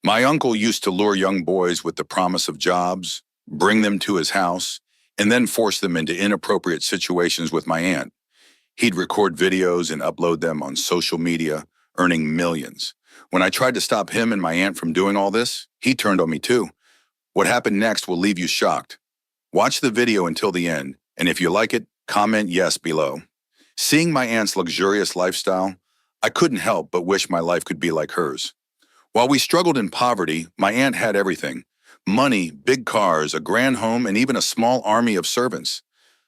My uncle used to lure young boys with the promise of jobs, bring them to his house, and then force them into inappropriate situations with my aunt. He'd record videos and upload them on social media, earning millions. When I tried to stop him and my aunt from doing all this, he turned on me too. What happened next will leave you shocked. Watch the video until the end, and if you like it, comment yes below. Seeing my aunt's luxurious lifestyle, I couldn't help but wish my life could be like hers. While we struggled in poverty, my aunt had everything: money, big cars, a grand home, and even a small army of servants.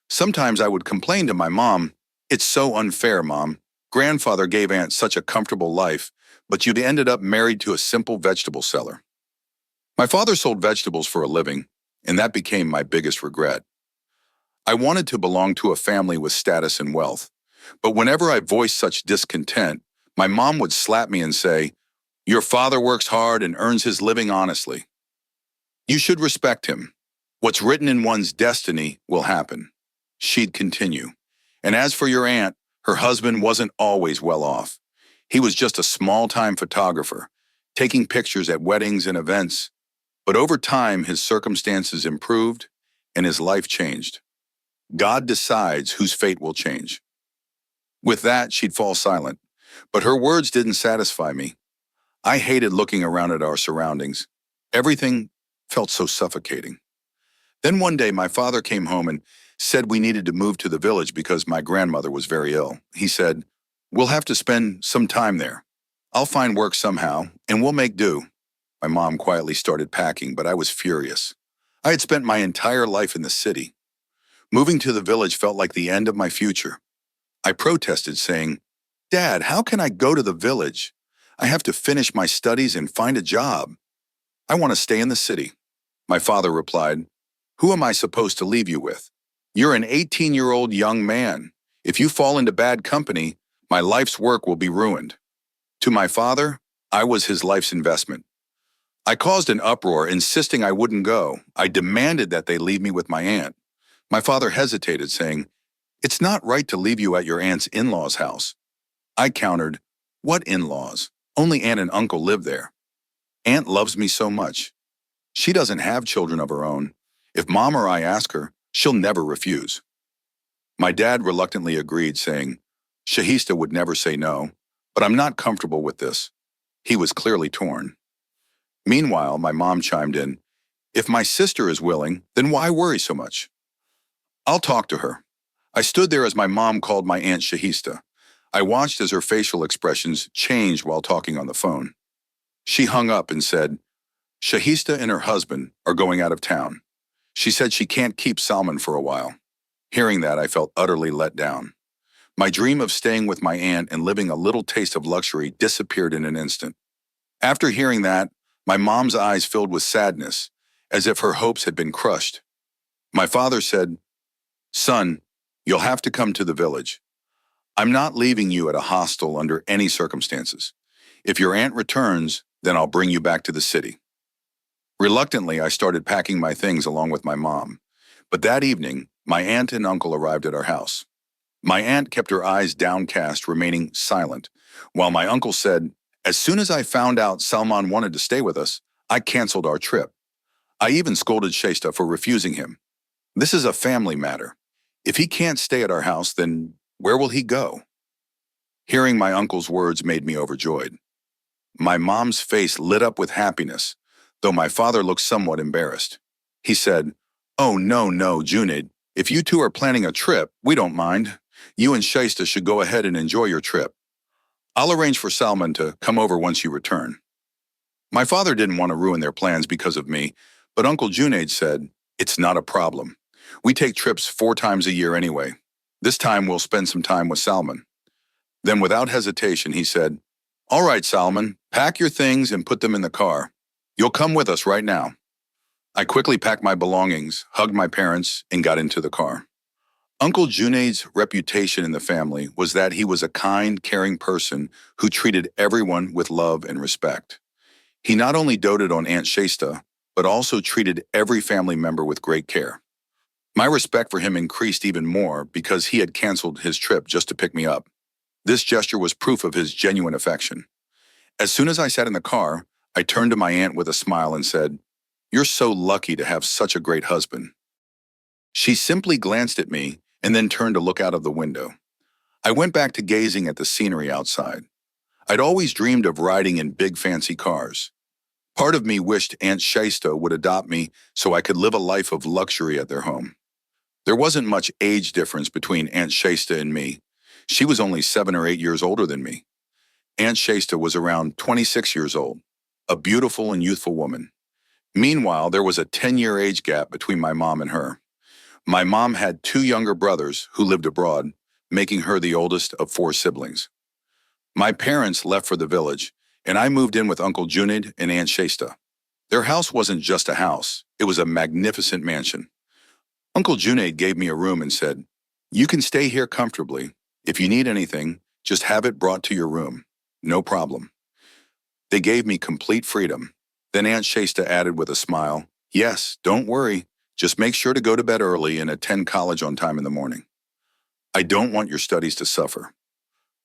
Sometimes I would complain to my mom, "It's so unfair, Mom. Grandfather gave Aunt such a comfortable life, but you'd ended up married to a simple vegetable seller." My father sold vegetables for a living, and that became my biggest regret. I wanted to belong to a family with status and wealth, but whenever I voiced such discontent, my mom would slap me and say, "Your father works hard and earns his living honestly. You should respect him. What's written in one's destiny will happen." She'd continue. And as for your aunt, her husband wasn't always well off. He was just a small-time photographer, taking pictures at weddings and events. But over time, his circumstances improved and his life changed. God decides whose fate will change. With that, she'd fall silent. But her words didn't satisfy me. I hated looking around at our surroundings. Everything felt so suffocating. Then one day, my father came home and said we needed to move to the village because my grandmother was very ill. He said, "We'll have to spend some time there. I'll find work somehow, and we'll make do." My mom quietly started packing, but I was furious. I had spent my entire life in the city. Moving to the village felt like the end of my future. I protested, saying, "Dad, how can I go to the village? I have to finish my studies and find a job. I want to stay in the city." My father replied, "Who am I supposed to leave you with? You're an 18-year-old young man. If you fall into bad company, my life's work will be ruined." To my father, I was his life's investment. I caused an uproar, insisting I wouldn't go. I demanded that they leave me with my aunt. My father hesitated, saying, "It's not right to leave you at your aunt's in-laws' house." I countered, "What in-laws? Only aunt and uncle live there. Aunt loves me so much. She doesn't have children of her own. If Mom or I ask her, she'll never refuse." My dad reluctantly agreed, saying, "Shahista would never say no, but I'm not comfortable with this." He was clearly torn. Meanwhile, my mom chimed in, "If my sister is willing, then why worry so much? I'll talk to her." I stood there as my mom called my aunt Shahista. I watched as her facial expressions changed while talking on the phone. She hung up and said, "Shahista and her husband are going out of town. She said she can't keep Salman for a while." Hearing that, I felt utterly let down. My dream of staying with my aunt and living a little taste of luxury disappeared in an instant. After hearing that, my mom's eyes filled with sadness, as if her hopes had been crushed. My father said, "Son, you'll have to come to the village. I'm not leaving you at a hostel under any circumstances. If your aunt returns, then I'll bring you back to the city." Reluctantly, I started packing my things along with my mom. But that evening, my aunt and uncle arrived at our house. My aunt kept her eyes downcast, remaining silent, while my uncle said, "As soon as I found out Salman wanted to stay with us, I canceled our trip. I even scolded Shaista for refusing him. This is a family matter. If he can't stay at our house, then where will he go?" Hearing my uncle's words made me overjoyed. My mom's face lit up with happiness, though my father looked somewhat embarrassed. He said, "Oh, no, Junaid. If you two are planning a trip, we don't mind. You and Shaista should go ahead and enjoy your trip. I'll arrange for Salman to come over once you return." My father didn't want to ruin their plans because of me, but Uncle Junaid said, "It's not a problem. We take trips 4 times a year anyway. This time we'll spend some time with Salman." Then without hesitation, he said, "All right, Salman, pack your things and put them in the car. You'll come with us right now." I quickly packed my belongings, hugged my parents, and got into the car. Uncle Junaid's reputation in the family was that he was a kind, caring person who treated everyone with love and respect. He not only doted on Aunt Shaista, but also treated every family member with great care. My respect for him increased even more because he had canceled his trip just to pick me up. This gesture was proof of his genuine affection. As soon as I sat in the car, I turned to my aunt with a smile and said, "You're so lucky to have such a great husband." She simply glanced at me and then turned to look out of the window. I went back to gazing at the scenery outside. I'd always dreamed of riding in big fancy cars. Part of me wished Aunt Shaista would adopt me so I could live a life of luxury at their home. There wasn't much age difference between Aunt Shaista and me. She was only 7 or 8 years older than me. Aunt Shaista was around 26 years old, a beautiful and youthful woman. Meanwhile, there was a 10-year age gap between my mom and her. My mom had two younger brothers who lived abroad, making her the oldest of four siblings. My parents left for the village, and I moved in with Uncle Junid and Aunt Shaista. Their house wasn't just a house, it was a magnificent mansion. Uncle Junaid gave me a room and said, "You can stay here comfortably. If you need anything, just have it brought to your room. No problem." They gave me complete freedom. Then Aunt Shaista added with a smile, "Yes, don't worry. Just make sure to go to bed early and attend college on time in the morning. I don't want your studies to suffer.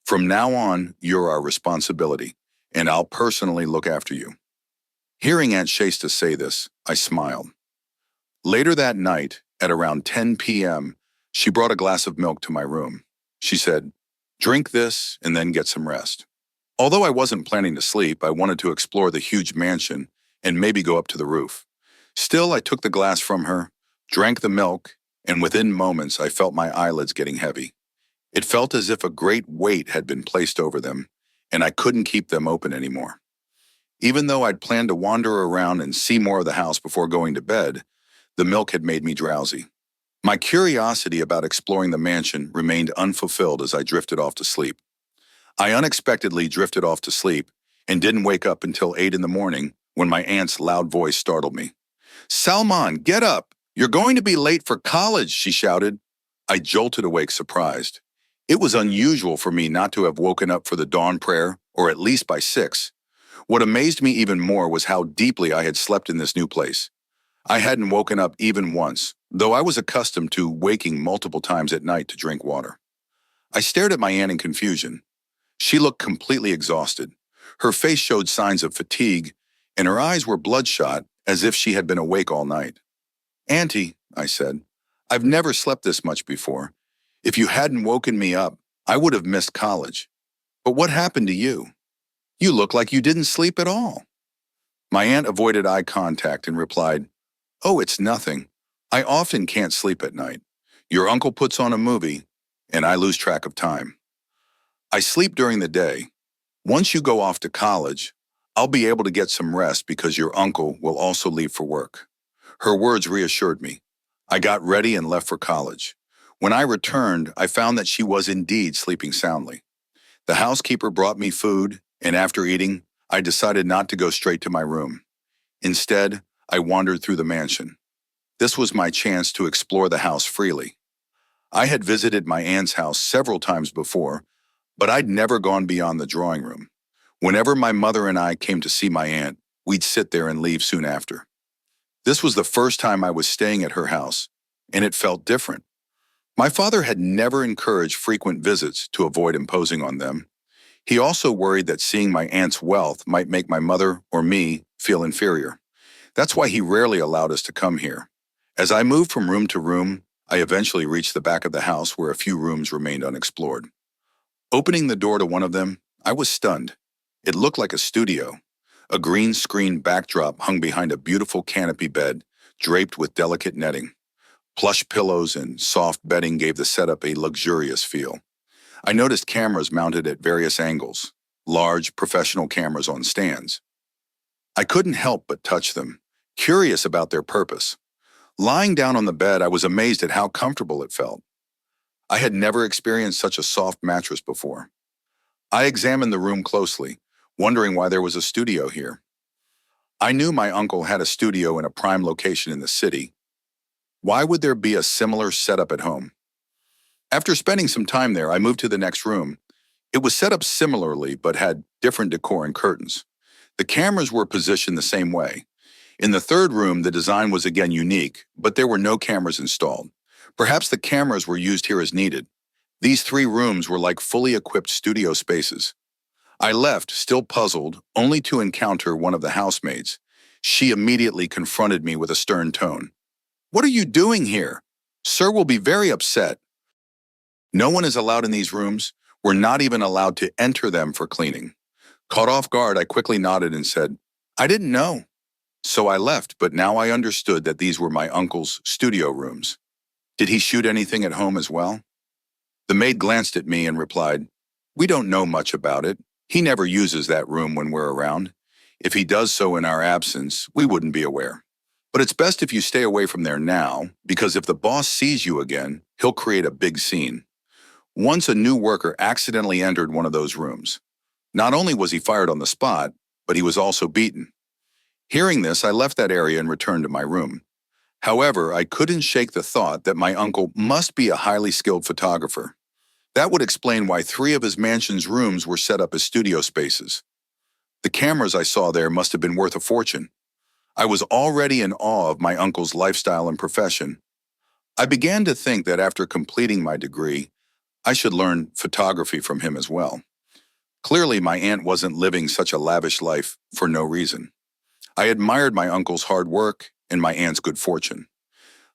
From now on, you're our responsibility, and I'll personally look after you." Hearing Aunt Shaista say this, I smiled. Later that night, at around 10 p.m., she brought a glass of milk to my room. She said, "Drink this and then get some rest." Although I wasn't planning to sleep, I wanted to explore the huge mansion and maybe go up to the roof. Still, I took the glass from her, drank the milk, and within moments I felt my eyelids getting heavy. It felt as if a great weight had been placed over them, and I couldn't keep them open anymore. Even though I'd planned to wander around and see more of the house before going to bed, the milk had made me drowsy. My curiosity about exploring the mansion remained unfulfilled as I drifted off to sleep. I unexpectedly drifted off to sleep and didn't wake up until 8 in the morning when my aunt's loud voice startled me. "Salman, get up! You're going to be late for college," she shouted. I jolted awake surprised. It was unusual for me not to have woken up for the dawn prayer, or at least by 6. What amazed me even more was how deeply I had slept in this new place. I hadn't woken up even once, though I was accustomed to waking multiple times at night to drink water. I stared at my aunt in confusion. She looked completely exhausted. Her face showed signs of fatigue, and her eyes were bloodshot as if she had been awake all night. "Auntie," I said, "I've never slept this much before. If you hadn't woken me up, I would have missed college. But what happened to you? You look like you didn't sleep at all." My aunt avoided eye contact and replied, "Oh, it's nothing. I often can't sleep at night. Your uncle puts on a movie, and I lose track of time. I sleep during the day. Once you go off to college, I'll be able to get some rest because your uncle will also leave for work." Her words reassured me. I got ready and left for college. When I returned, I found that she was indeed sleeping soundly. The housekeeper brought me food, and after eating, I decided not to go straight to my room. Instead, I wandered through the mansion. This was my chance to explore the house freely. I had visited my aunt's house several times before, but I'd never gone beyond the drawing room. Whenever my mother and I came to see my aunt, we'd sit there and leave soon after. This was the first time I was staying at her house, and it felt different. My father had never encouraged frequent visits to avoid imposing on them. He also worried that seeing my aunt's wealth might make my mother or me feel inferior. That's why he rarely allowed us to come here. As I moved from room to room, I eventually reached the back of the house where a few rooms remained unexplored. Opening the door to one of them, I was stunned. It looked like a studio. A green screen backdrop hung behind a beautiful canopy bed, draped with delicate netting. Plush pillows and soft bedding gave the setup a luxurious feel. I noticed cameras mounted at various angles, large professional cameras on stands. I couldn't help but touch them, curious about their purpose. Lying down on the bed, I was amazed at how comfortable it felt. I had never experienced such a soft mattress before. I examined the room closely, wondering why there was a studio here. I knew my uncle had a studio in a prime location in the city. Why would there be a similar setup at home? After spending some time there, I moved to the next room. It was set up similarly, but had different decor and curtains. The cameras were positioned the same way. In the third room, the design was again unique, but there were no cameras installed. Perhaps the cameras were used here as needed. These 3 rooms were like fully equipped studio spaces. I left, still puzzled, only to encounter one of the housemaids. She immediately confronted me with a stern tone. "What are you doing here? Sir will be very upset. No one is allowed in these rooms. We're not even allowed to enter them for cleaning." Caught off guard, I quickly nodded and said, "I didn't know." So I left, but now I understood that these were my uncle's studio rooms. Did he shoot anything at home as well? The maid glanced at me and replied, "We don't know much about it. He never uses that room when we're around. If he does so in our absence, we wouldn't be aware. But it's best if you stay away from there now, because if the boss sees you again, he'll create a big scene." Once a new worker accidentally entered one of those rooms. Not only was he fired on the spot, but he was also beaten. Hearing this, I left that area and returned to my room. However, I couldn't shake the thought that my uncle must be a highly skilled photographer. That would explain why 3 of his mansion's rooms were set up as studio spaces. The cameras I saw there must have been worth a fortune. I was already in awe of my uncle's lifestyle and profession. I began to think that after completing my degree, I should learn photography from him as well. Clearly, my aunt wasn't living such a lavish life for no reason. I admired my uncle's hard work and my aunt's good fortune.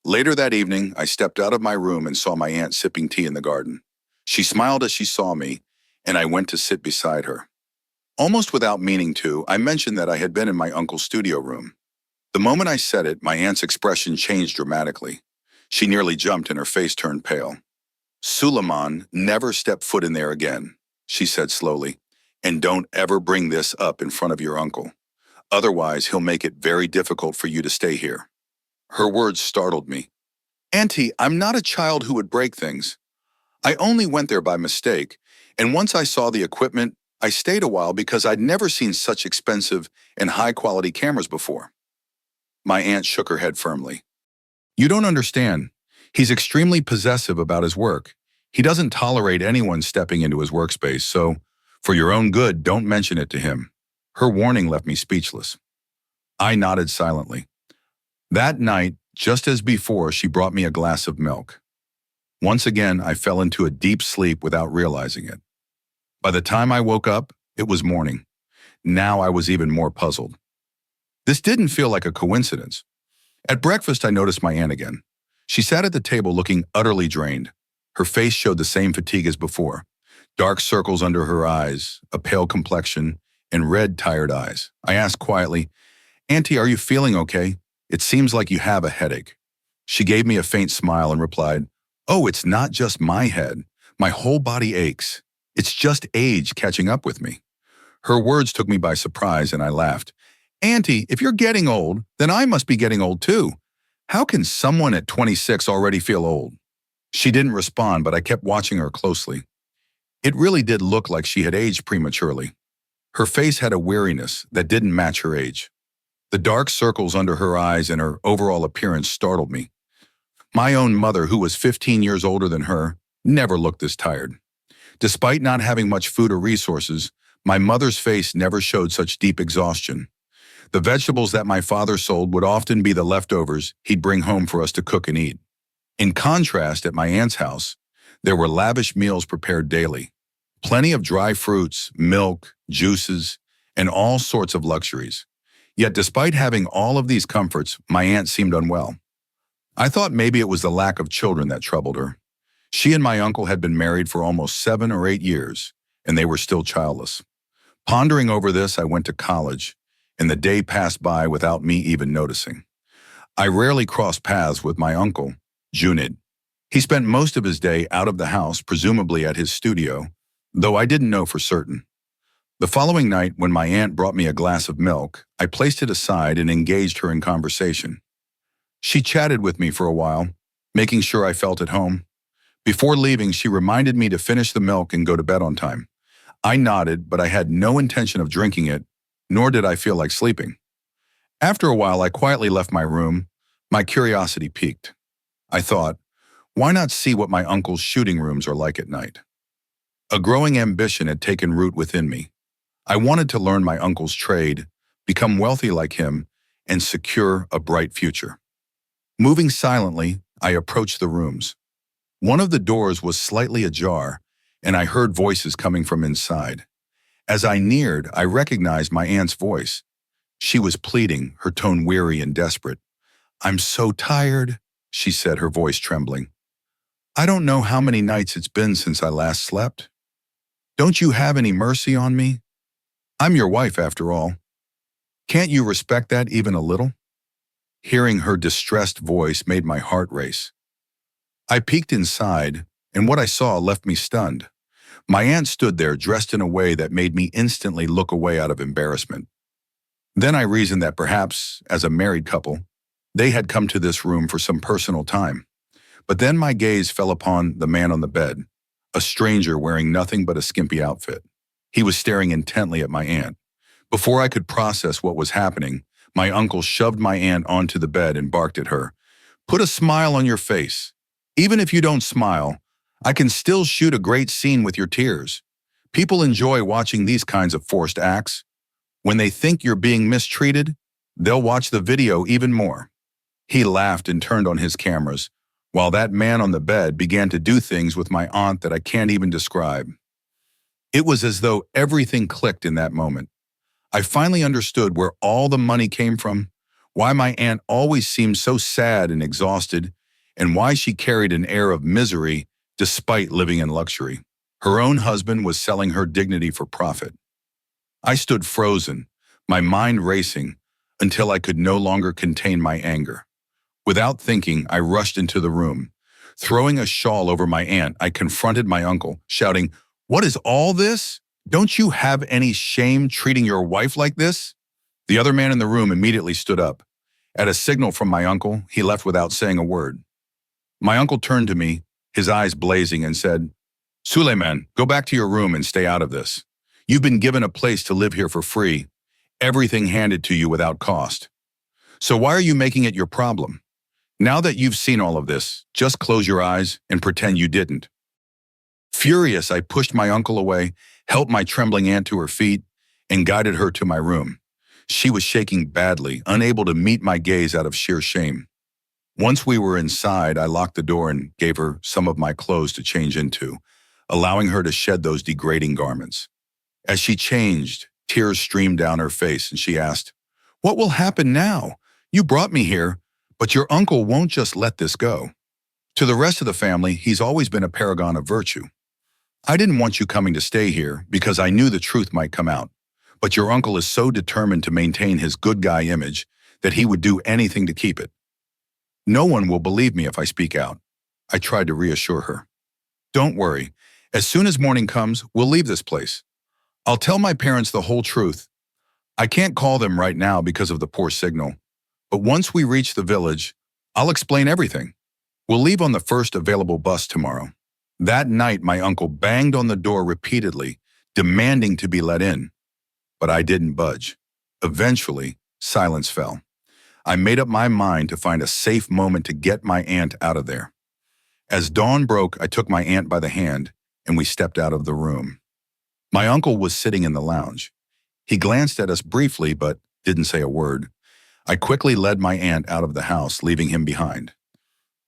Later that evening, I stepped out of my room and saw my aunt sipping tea in the garden. She smiled as she saw me, and I went to sit beside her. Almost without meaning to, I mentioned that I had been in my uncle's studio room. The moment I said it, my aunt's expression changed dramatically. She nearly jumped and her face turned pale. "Suleiman, never step foot in there again," she said slowly, "and don't ever bring this up in front of your uncle. Otherwise, he'll make it very difficult for you to stay here." Her words startled me. "Auntie, I'm not a child who would break things. I only went there by mistake, and once I saw the equipment, I stayed a while because I'd never seen such expensive and high-quality cameras before." My aunt shook her head firmly. "You don't understand. He's extremely possessive about his work. He doesn't tolerate anyone stepping into his workspace, so for your own good, don't mention it to him." Her warning left me speechless. I nodded silently. That night, just as before, she brought me a glass of milk. Once again, I fell into a deep sleep without realizing it. By the time I woke up, it was morning. Now I was even more puzzled. This didn't feel like a coincidence. At breakfast, I noticed my aunt again. She sat at the table looking utterly drained. Her face showed the same fatigue as before. Dark circles under her eyes, a pale complexion, and red, tired eyes. I asked quietly, "Auntie, are you feeling okay? It seems like you have a headache." She gave me a faint smile and replied, "Oh, it's not just my head. My whole body aches. It's just age catching up with me." Her words took me by surprise and I laughed. "Auntie, if you're getting old, then I must be getting old too. How can someone at 26 already feel old?" She didn't respond, but I kept watching her closely. It really did look like she had aged prematurely. Her face had a weariness that didn't match her age. The dark circles under her eyes and her overall appearance startled me. My own mother, who was 15 years older than her, never looked this tired. Despite not having much food or resources, my mother's face never showed such deep exhaustion. The vegetables that my father sold would often be the leftovers he'd bring home for us to cook and eat. In contrast, at my aunt's house, there were lavish meals prepared daily. Plenty of dry fruits, milk, juices, and all sorts of luxuries. Yet despite having all of these comforts, my aunt seemed unwell. I thought maybe it was the lack of children that troubled her. She and my uncle had been married for almost 7 or 8 years, and they were still childless. Pondering over this, I went to college, and the day passed by without me even noticing. I rarely crossed paths with my uncle, Junid. He spent most of his day out of the house, presumably at his studio, though I didn't know for certain. The following night, when my aunt brought me a glass of milk, I placed it aside and engaged her in conversation. She chatted with me for a while, making sure I felt at home. Before leaving, she reminded me to finish the milk and go to bed on time. I nodded, but I had no intention of drinking it, nor did I feel like sleeping. After a while, I quietly left my room. My curiosity piqued. I thought, why not see what my uncle's shooting rooms are like at night? A growing ambition had taken root within me. I wanted to learn my uncle's trade, become wealthy like him, and secure a bright future. Moving silently, I approached the rooms. One of the doors was slightly ajar, and I heard voices coming from inside. As I neared, I recognized my aunt's voice. She was pleading, her tone weary and desperate. "I'm so tired," she said, her voice trembling. "I don't know how many nights it's been since I last slept. Don't you have any mercy on me? I'm your wife, after all. Can't you respect that even a little?" Hearing her distressed voice made my heart race. I peeked inside, and what I saw left me stunned. My aunt stood there dressed in a way that made me instantly look away out of embarrassment. Then I reasoned that perhaps, as a married couple, they had come to this room for some personal time. But then my gaze fell upon the man on the bed, a stranger wearing nothing but a skimpy outfit. He was staring intently at my aunt. Before I could process what was happening, my uncle shoved my aunt onto the bed and barked at her. "Put a smile on your face. Even if you don't smile, I can still shoot a great scene with your tears. People enjoy watching these kinds of forced acts. When they think you're being mistreated, they'll watch the video even more." He laughed and turned on his cameras, while that man on the bed began to do things with my aunt that I can't even describe. It was as though everything clicked in that moment. I finally understood where all the money came from, why my aunt always seemed so sad and exhausted, and why she carried an air of misery despite living in luxury. Her own husband was selling her dignity for profit. I stood frozen, my mind racing, until I could no longer contain my anger. Without thinking, I rushed into the room. Throwing a shawl over my aunt, I confronted my uncle, shouting, "What is all this? Don't you have any shame treating your wife like this?" The other man in the room immediately stood up. At a signal from my uncle, he left without saying a word. My uncle turned to me, his eyes blazing, and said, "Suleiman, go back to your room and stay out of this. You've been given a place to live here for free, everything handed to you without cost. So why are you making it your problem? Now that you've seen all of this, just close your eyes and pretend you didn't." Furious, I pushed my uncle away, helped my trembling aunt to her feet, and guided her to my room. She was shaking badly, unable to meet my gaze out of sheer shame. Once we were inside, I locked the door and gave her some of my clothes to change into, allowing her to shed those degrading garments. As she changed, tears streamed down her face, and she asked, "What will happen now? You brought me here, but your uncle won't just let this go. To the rest of the family, he's always been a paragon of virtue. I didn't want you coming to stay here because I knew the truth might come out, but your uncle is so determined to maintain his good guy image that he would do anything to keep it. No one will believe me if I speak out." I tried to reassure her. "Don't worry. As soon as morning comes, we'll leave this place. I'll tell my parents the whole truth. I can't call them right now because of the poor signal, but once we reach the village, I'll explain everything. We'll leave on the first available bus tomorrow." That night, my uncle banged on the door repeatedly, demanding to be let in. But I didn't budge. Eventually, silence fell. I made up my mind to find a safe moment to get my aunt out of there. As dawn broke, I took my aunt by the hand, and we stepped out of the room. My uncle was sitting in the lounge. He glanced at us briefly, but didn't say a word. I quickly led my aunt out of the house, leaving him behind.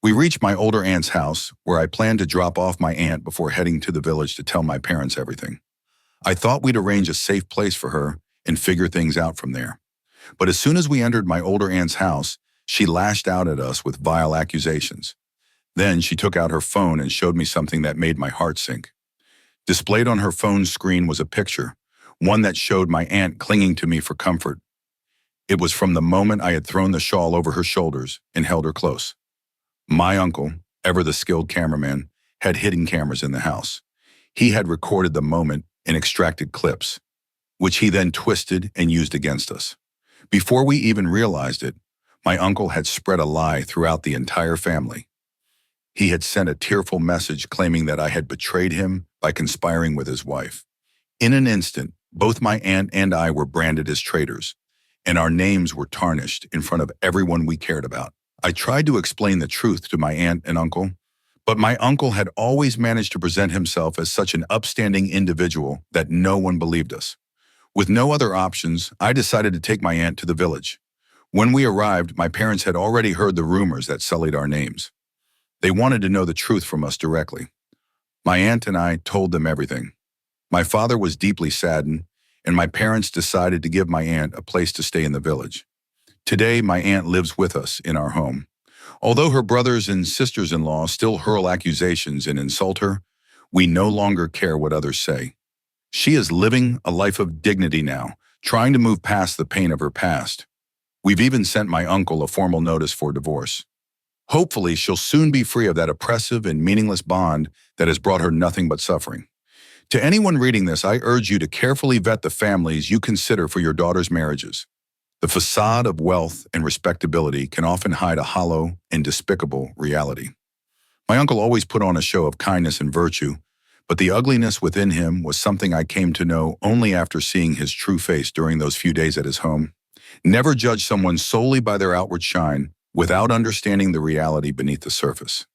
We reached my older aunt's house, where I planned to drop off my aunt before heading to the village to tell my parents everything. I thought we'd arrange a safe place for her and figure things out from there. But as soon as we entered my older aunt's house, she lashed out at us with vile accusations. Then she took out her phone and showed me something that made my heart sink. Displayed on her phone's screen was a picture, one that showed my aunt clinging to me for comfort. It was from the moment I had thrown the shawl over her shoulders and held her close. My uncle, ever the skilled cameraman, had hidden cameras in the house. He had recorded the moment and extracted clips, which he then twisted and used against us. Before we even realized it, my uncle had spread a lie throughout the entire family. He had sent a tearful message claiming that I had betrayed him by conspiring with his wife. In an instant, both my aunt and I were branded as traitors, and our names were tarnished in front of everyone we cared about. I tried to explain the truth to my aunt and uncle, but my uncle had always managed to present himself as such an upstanding individual that no one believed us. With no other options, I decided to take my aunt to the village. When we arrived, my parents had already heard the rumors that sullied our names. They wanted to know the truth from us directly. My aunt and I told them everything. My father was deeply saddened, and my parents decided to give my aunt a place to stay in the village. Today, my aunt lives with us in our home. Although her brothers and sisters-in-law still hurl accusations and insult her, we no longer care what others say. She is living a life of dignity now, trying to move past the pain of her past. We've even sent my uncle a formal notice for divorce. Hopefully, she'll soon be free of that oppressive and meaningless bond that has brought her nothing but suffering. To anyone reading this, I urge you to carefully vet the families you consider for your daughter's marriages. The facade of wealth and respectability can often hide a hollow and despicable reality. My uncle always put on a show of kindness and virtue, but the ugliness within him was something I came to know only after seeing his true face during those few days at his home. Never judge someone solely by their outward shine without understanding the reality beneath the surface.